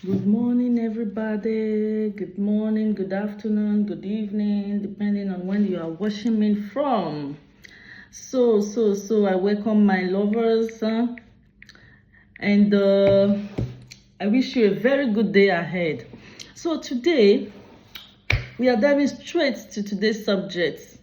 Good morning, everybody. Good morning, good afternoon, good evening, depending on when you are watching me from. So, I welcome my lovers and I wish you a very good day ahead. So, today we are diving straight to today's subject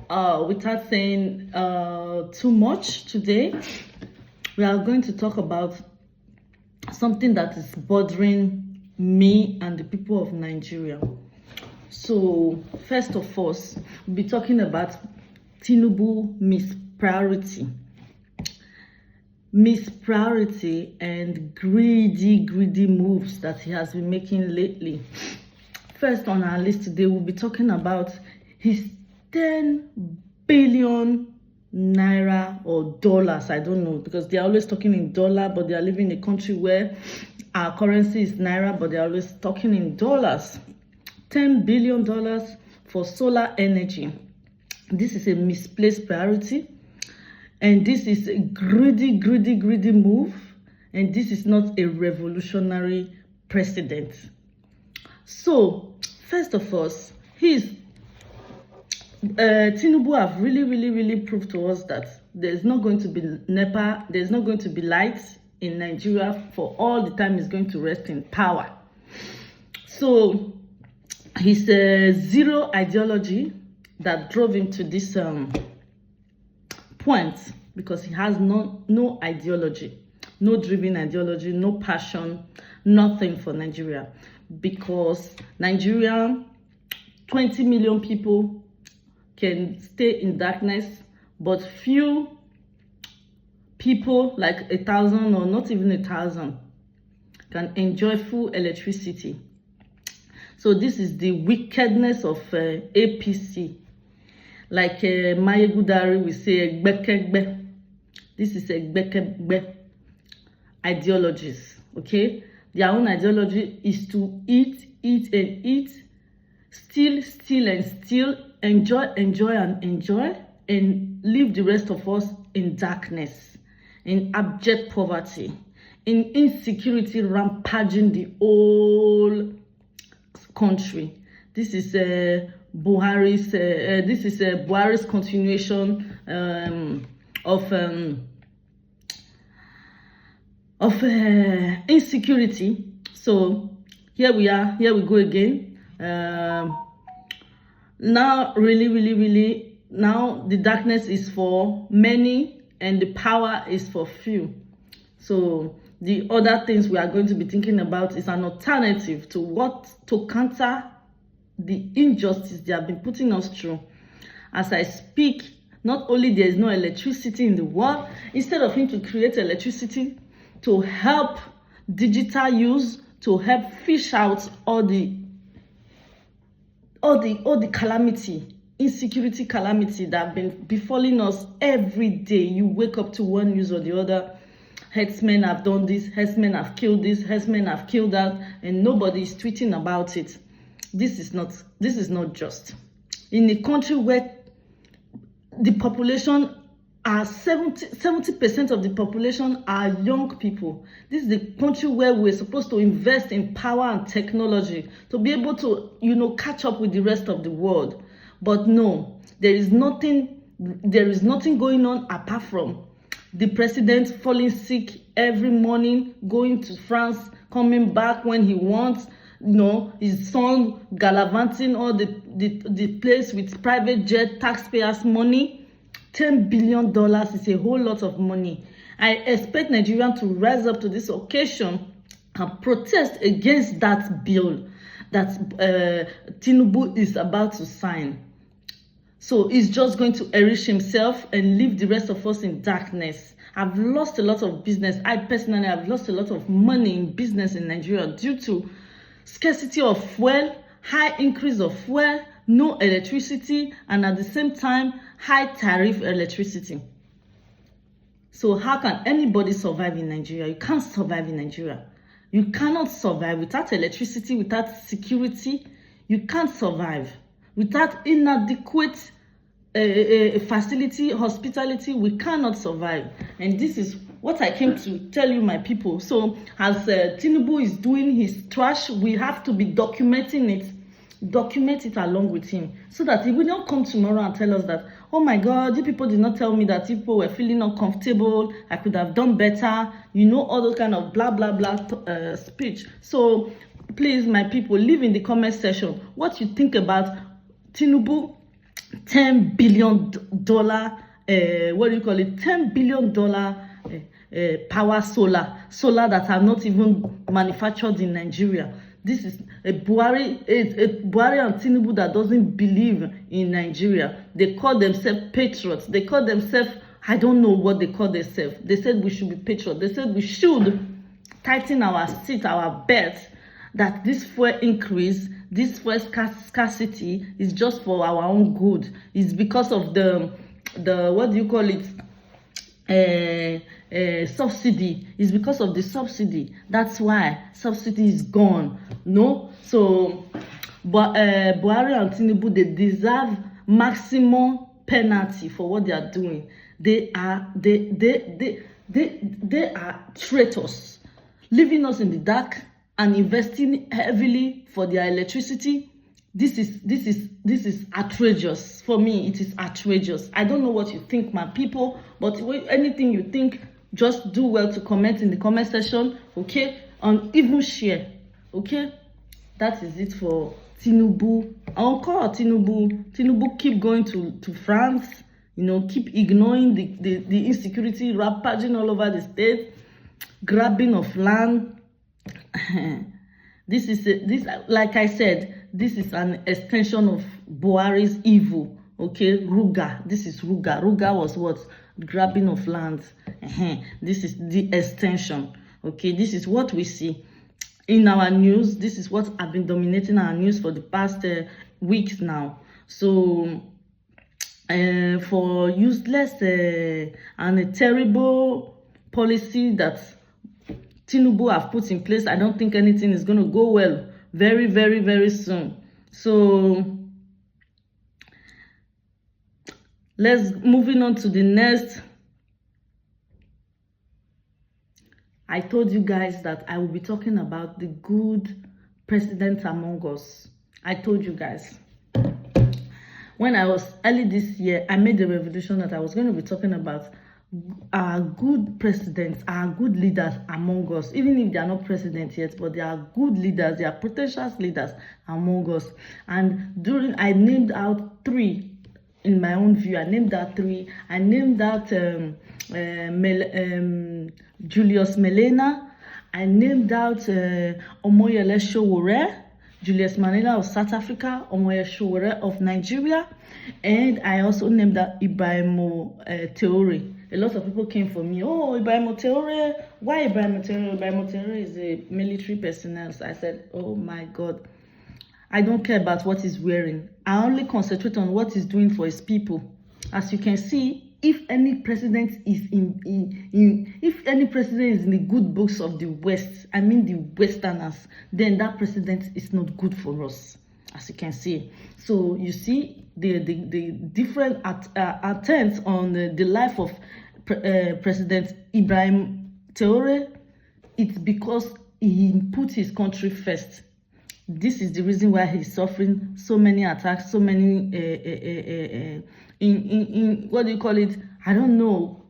without saying too much. Today, we are going to talk about something that is bothering me and the people of Nigeria. So, first of all, we'll be talking about Tinubu mispriority and greedy moves that he has been making lately. First on our list today, we'll be talking about his 10 billion naira or dollars, I don't know, because they are always talking in dollar, but they are living in a country where our currency is naira, but they are always talking in dollars. $10 billion for solar energy. This is a misplaced priority, and this is a greedy move, and this is not a revolutionary precedent. So, first of all, Tinubu have really proved to us that there's not going to be NEPA, there's not going to be lights in Nigeria for all the time he's going to rest in power. So, his zero ideology that drove him to this point, because he has no ideology, no driven ideology, no passion, nothing for Nigeria. Because Nigeria, 20 million people can stay in darkness, but few people, like 1,000 or not even 1,000, can enjoy full electricity. So this is the wickedness of APC. Like Mayegudari will say, Egbekegbe. This is Egbekegbe ideologies, okay? Their own ideology is to eat, steal, enjoy, and leave the rest of us in darkness, in abject poverty, in insecurity rampaging the whole country. This is Buhari's continuation of insecurity. So here we go again. Now really now the darkness is for many and the power is for few. So the other things we are going to be thinking about is an alternative to counter the injustice they have been putting us through. As I speak, not only there is no electricity in the world, instead of him to create electricity to help digital use, to help fish out all the calamity, insecurity calamity that have been befalling us every day. You wake up to one news or the other. Herdsmen have done this, herdsmen have killed this, herdsmen have killed that, and nobody is tweeting about it. This is not just. In a country where the population are 70% of the population are young people. This is the country where we're supposed to invest in power and technology to be able to, catch up with the rest of the world. But no, there is nothing going on apart from the president falling sick every morning, going to France, coming back when he wants, his son gallivanting all the place with private jet, taxpayers' money. $10 billion is a whole lot of money. I expect Nigerians to rise up to this occasion and protest against that bill that Tinubu is about to sign. So he's just going to enrich himself and leave the rest of us in darkness. I've lost a lot of business. I personally have lost a lot of money in business in Nigeria due to scarcity of fuel, high increase of fuel, no electricity, and at the same time, high tariff electricity. So how can anybody survive in Nigeria? You can't survive in Nigeria. You cannot survive without electricity, without security. You can't survive without inadequate facility, hospitality. We cannot survive. And this is what I came to tell you, my people. So as Tinubu is doing his trash, we have to be documenting it. Document it along with him, so that he will not come tomorrow and tell us that, oh my God, you people did not tell me that people were feeling uncomfortable, I could have done better, you know, all those kind of blah blah blah speech. So please, my people, leave in the comment section what you think about Tinubu $10 billion what do you call it, $10 billion power solar that are not even manufactured in Nigeria. This is a Buhari and Tinubu that doesn't believe in Nigeria. They call themselves patriots. They call themselves, I don't know what they call themselves. They said we should be patriots. They said we should tighten our seat, our belt, that this fuel increase, this fuel scarcity is just for our own good. It's because of the what do you call it? Subsidy. Is because of the subsidy. That's why subsidy is gone. No, so but Buhari and Tinubu, they deserve maximum penalty for what they are doing. They are traitors, leaving us in the dark and investing heavily for their electricity. This is outrageous. For me, it is outrageous. I don't know what you think, my people, but anything you think, just do well to comment in the comment section, okay? And even share, okay? That is it for Tinubu. I'll call Tinubu. Tinubu, keep going to France, you know, keep ignoring the insecurity rampaging all over the state, grabbing of land. This like I said, this is an extension of Buhari's evil. Okay, Ruga. This is Ruga. Ruga was what? Grabbing of lands. This is the extension. Okay, this is what we see in our news. This is what have been dominating our news for the past weeks now. So for useless and a terrible policy that Tinubu have put in place, I don't think anything is going to go well very, very, very soon. So let's moving on to the next. I told you guys that I will be talking about the good president among us. I told you guys. When I was early this year, I made the revolution that I was going to be talking about our good presidents, our good leaders among us, even if they are not president yet, but they are good leaders, they are potential leaders among us. And I named out 3 in my own view. I named out 3. I named out Julius Malema. I named out Omoyele Sowore, Julius Malema of South Africa, Omoyele Sowore of Nigeria, and I also named out Ibrahim Traore. A lot of people came for me. Oh, Ibrahim Traore. Why Ibrahim Traore? Ibrahim Traore is a military personnel. So I said, oh my God, I don't care about what he's wearing. I only concentrate on what he's doing for his people. As you can see, if any president is in the good books of the West, I mean the Westerners, then that president is not good for us, as you can see. So you see the different attempts on the life of President Ibrahim Traore. It's because he put his country first. This is the reason why he's suffering so many attacks, so many in what do you call it? I don't know.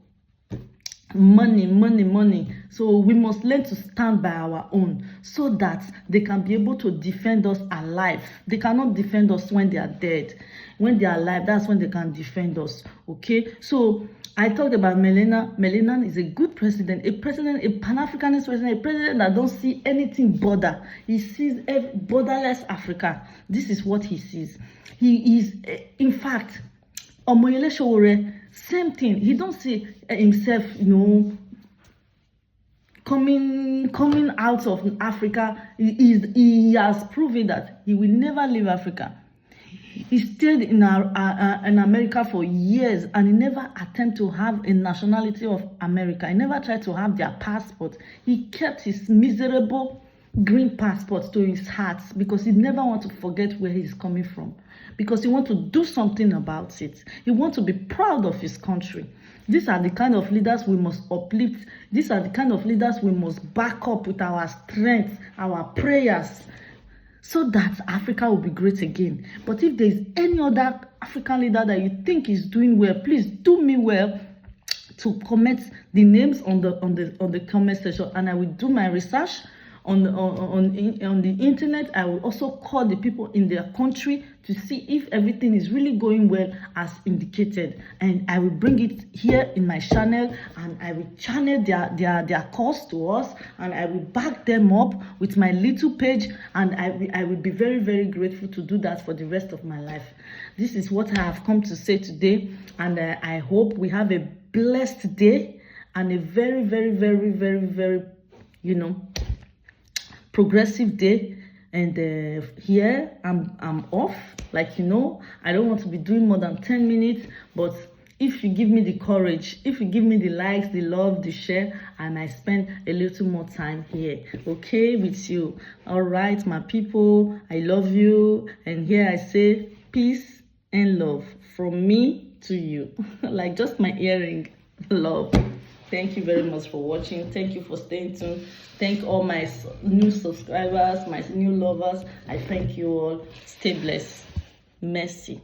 Money. So we must learn to stand by our own, so that they can be able to defend us alive. They cannot defend us when they are dead. When they are alive, that's when they can defend us. Okay, so I talked about Malema. Malema is a good president, a Pan-Africanist president, a president that don't see anything border. He sees borderless Africa. This is what he sees. He is, in fact, Omoyele Sowore, same thing. He don't see himself, you know, coming out of Africa. He has proven that he will never leave Africa. He stayed in America for years, and he never attempted to have a nationality of America. He never tried to have their passport. He kept his miserable green passport to his heart, because he never wants to forget where he's coming from, because he wants to do something about it. He wants to be proud of his country. These are the kind of leaders we must uplift. These are the kind of leaders we must back up with our strength, our prayers, so that Africa will be great again. But if there is any other African leader that you think is doing well, please do me well to comment the names on the comment section, and I will do my research on the internet. I will also call the people in their country to see if everything is really going well as indicated, and I will bring it here in my channel, and I will channel their cause to us, and I will back them up with my little page, and I will be very, very grateful to do that for the rest of my life. This is what I have come to say today, and I hope we have a blessed day and a very, very, very, very, very, progressive day. And here I'm off, like, I don't want to be doing more than 10 minutes, but if you give me the courage, if you give me the likes, the love, the share, and I spend a little more time here, okay, with you. All right, my people, I love you, and here I say peace and love from me to you. Like just my earring. Love. Thank you very much for watching. Thank you for staying tuned. Thank all my new subscribers, my new lovers. I thank you all. Stay blessed. Merci.